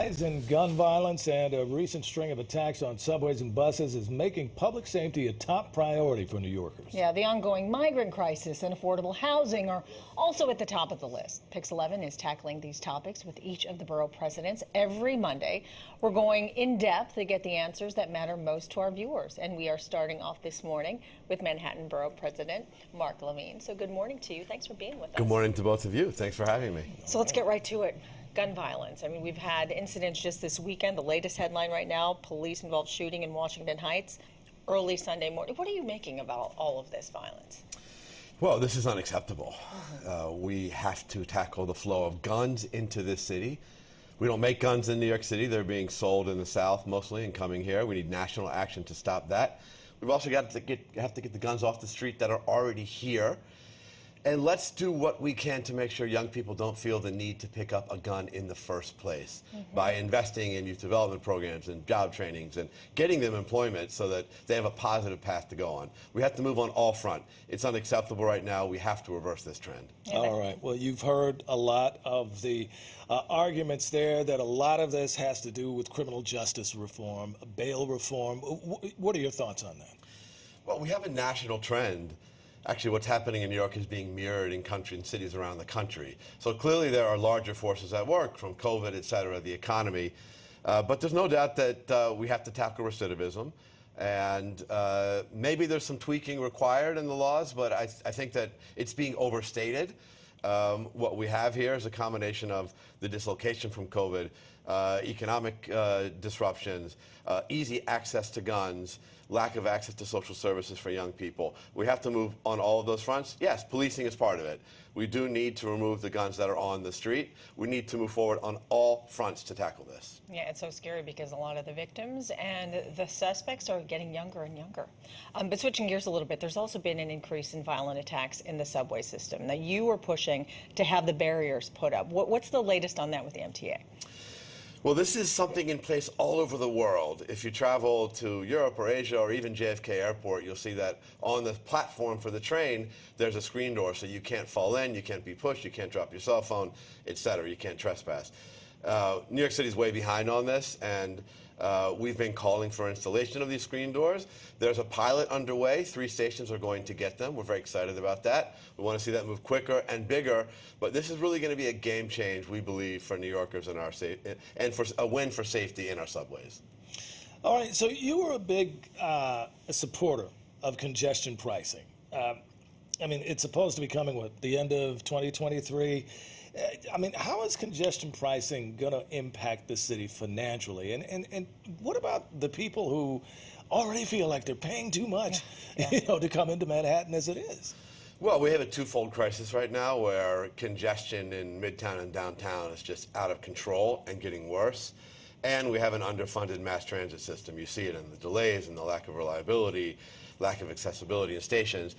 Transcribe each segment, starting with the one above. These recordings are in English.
rise in gun violence and a recent string of attacks on subways and buses is making public safety a top priority for New Yorkers. Yeah, the ongoing migrant crisis and affordable housing are also at the top of the list. PIX11 is tackling these topics with each of the borough presidents every Monday. We're going in depth to get the answers that matter most to our viewers. And we are starting off this morning with Manhattan Borough President Mark Levine. So good morning to you. Thanks for being with us. Good morning to both of you. Thanks for having me. So let's get right to it. Gun violence. I mean, we've had incidents just this weekend. The latest headline right now, police-involved shooting in Washington Heights early Sunday morning. What are you making about all of this violence? Well, this is unacceptable. We have to tackle the flow of guns into this city. We don't make guns in New York City. They're being sold in the South mostly and coming here. We need national action to stop that. We've also got to get the guns off the street that are already here. And let's do what we can to make sure young people don't feel the need to pick up a gun in the first place by investing in youth development programs and job trainings and getting them employment so that they have a positive path to go on. We have to move on all front. It's unacceptable right now. We have to reverse this trend. All right. Well, you've heard a lot of the arguments there that a lot of this has to do with criminal justice reform, bail reform. What are your thoughts on that? Well, we have a national trend. Actually, what's happening in New York is being mirrored in country and cities around the country. So clearly there are larger forces at work from COVID, et cetera, the economy. But there's no doubt that we have to tackle recidivism. And maybe there's some tweaking required in the laws, but I think that it's being overstated. What we have here is a combination of the dislocation from COVID, economic disruptions, easy access to guns, lack of access to social services for young people. We have to move on all of those fronts. Yes, policing is part of it. We do need to remove the guns that are on the street. We need to move forward on all fronts to tackle this. Yeah, it's so scary because a lot of the victims and the suspects are getting younger and younger. But switching gears a little bit, there's also been an increase in violent attacks in the subway system. Now, you were pushing to have the barriers put up. What's the latest on that with the MTA? Well, this is something in place all over the world. If you travel to Europe or Asia or even JFK Airport, you'll see that on the platform for the train, there's a screen door, so you can't fall in, you can't be pushed, you can't drop your cell phone, etc. You can't trespass. New York City's way behind on this, and we've been calling for installation of these screen doors. There's a pilot underway. 3 stations are going to get them. We're very excited about that. We want to see that move quicker and bigger. But this is really going to be a game change, we believe, for New Yorkers and for a win for safety in our subways. All right. So you were a big supporter of congestion pricing. I mean, it's supposed to be coming, what, the end of 2023? I mean, how is congestion pricing going to impact the city financially? And what about the people who already feel like they're paying too much, to come into Manhattan as it is? Well, we have a twofold crisis right now where congestion in Midtown and downtown is just out of control and getting worse. And we have an underfunded mass transit system. You see it in the delays and the lack of reliability, lack of accessibility in stations.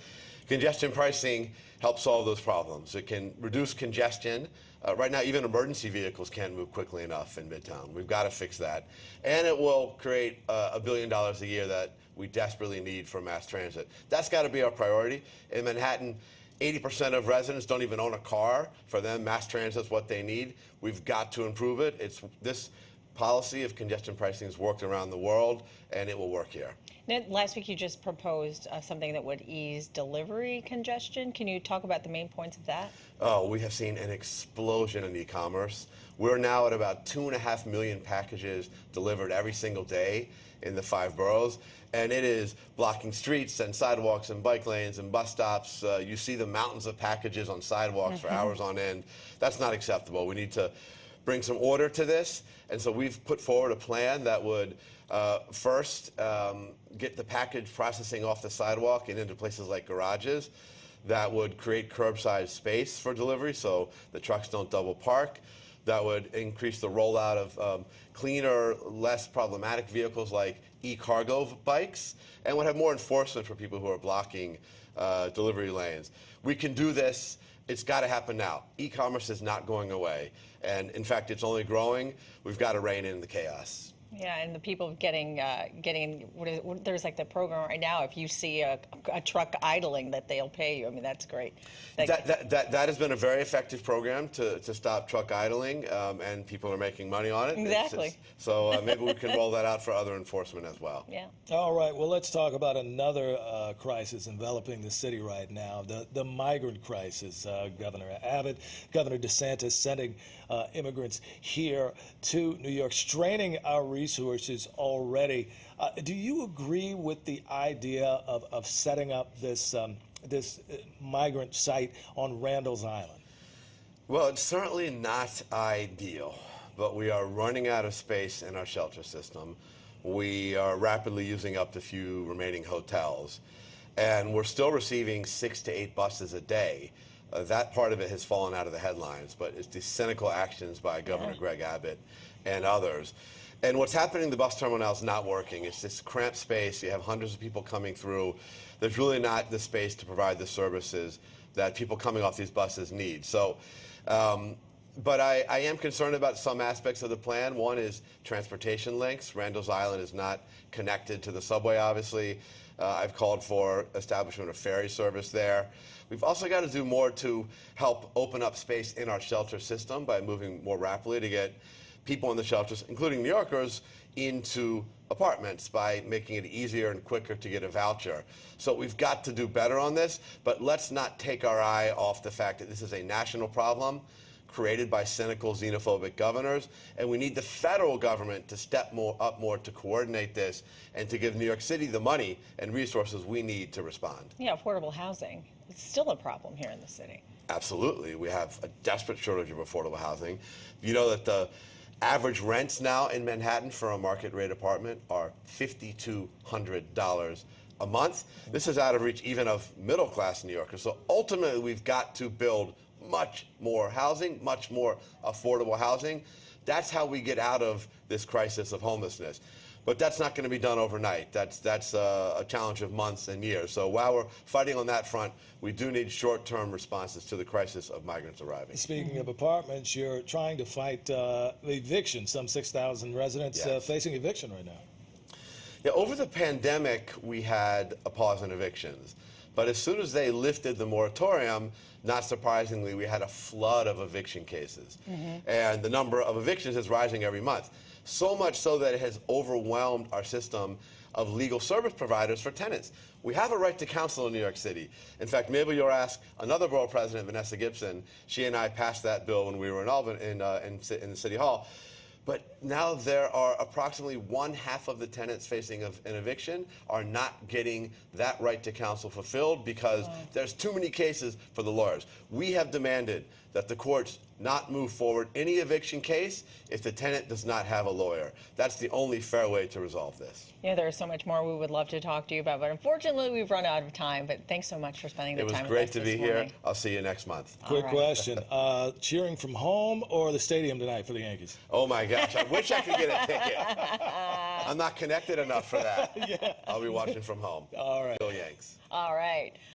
Congestion pricing helps solve those problems. It can reduce congestion. Right now, even emergency vehicles can't move quickly enough in Midtown. We've got to fix that. And it will create $1 billion a year that we desperately need for mass transit. That's got to be our priority. In Manhattan, 80% of residents don't even own a car. For them, mass transit is what they need. We've got to improve it. This policy of congestion pricing has worked around the world, and it will work here. Now, last week you just proposed something that would ease delivery congestion. Can you talk about the main points of that? Oh, we have seen an explosion in e-commerce. We're now at about 2.5 million packages delivered every single day in the 5 boroughs, and it is blocking streets and sidewalks and bike lanes and bus stops. You see the mountains of packages on sidewalks for hours on end. That's not acceptable. We need to bring some order to this, and so we've put forward a plan that would first get the package processing off the sidewalk and into places like garages. That would create curbside space for delivery so the trucks don't double park. That would increase the rollout of cleaner, less problematic vehicles like e-cargo bikes, and would have more enforcement for people who are blocking delivery lanes. We can do this. It's got to happen now. E-commerce is not going away. And in fact, it's only growing. We've got to rein in the chaos. Yeah, and the people getting there's like the program right now. If you see a truck idling, that they'll pay you. I mean, that's great. That has been a very effective program to stop truck idling, and people are making money on it. Exactly. So maybe we can roll that out for other enforcement as well. Yeah. All right, well, let's talk about another crisis enveloping the city right now, the migrant crisis. Governor Abbott, Governor DeSantis sending immigrants here to New York, straining our resources already. Do you agree with the idea of setting up this migrant site on Randall's Island? Well, it's certainly not ideal, but we are running out of space in our shelter system. We are rapidly using up the few remaining hotels, and we're still receiving 6 to 8 buses a day. That part of it has fallen out of the headlines, but it's the cynical actions by Governor Greg Abbott and others. And what's happening in the bus terminal is not working. It's this cramped space. You have hundreds of people coming through. There's really not the space to provide the services that people coming off these buses need. So, but I am concerned about some aspects of the plan. One is transportation links. Randall's Island is not connected to the subway, obviously. I've called for establishment of ferry service there. We've also got to do more to help open up space in our shelter system by moving more rapidly to get people in the shelters, including New Yorkers, into apartments by making it easier and quicker to get a voucher. So we've got to do better on this, but let's not take our eye off the fact that this is a national problem created by cynical, xenophobic governors, and we need the federal government to step up more to coordinate this and to give New York City the money and resources we need to respond. Yeah, affordable housing. It's still a problem here in the city. Absolutely. We have a desperate shortage of affordable housing. You know that the average rents now in Manhattan for a market rate apartment are $5,200 a month. This is out of reach even of middle class New Yorkers. So ultimately, we've got to build much more housing, much more affordable housing. That's how we get out of this crisis of homelessness. But that's not going to be done overnight. That's a challenge of months and years. So while we're fighting on that front, we do need short-term responses to the crisis of migrants arriving. Speaking of apartments, you're trying to fight eviction. Some 6,000 residents facing eviction right now. Yeah, over the pandemic, we had a pause in evictions. But as soon as they lifted the moratorium, not surprisingly, we had a flood of eviction cases. And the number of evictions is rising every month. So much so that it has overwhelmed our system of legal service providers for tenants. We have a right to counsel in New York City. In fact, maybe you'll ask another borough president, Vanessa Gibson. She and I passed that bill when we were in Albany, in the City Hall. But now there are approximately 1/2 of the tenants facing an eviction are not getting that right to counsel fulfilled because there's too many cases for the lawyers. We have demanded that the courts not move forward any eviction case if the tenant does not have a lawyer. That's the only fair way to resolve this. Yeah, there's so much more we would love to talk to you about, but unfortunately we've run out of time. But thanks so much for spending the time with us. It was great to be this here. morning. I'll see you next month. Quick question. Cheering from home or the stadium tonight for the Yankees? Oh my gosh, I wish I could get a ticket. I'm not connected enough for that. I'll be watching from home. All right. Go Yanks. All right.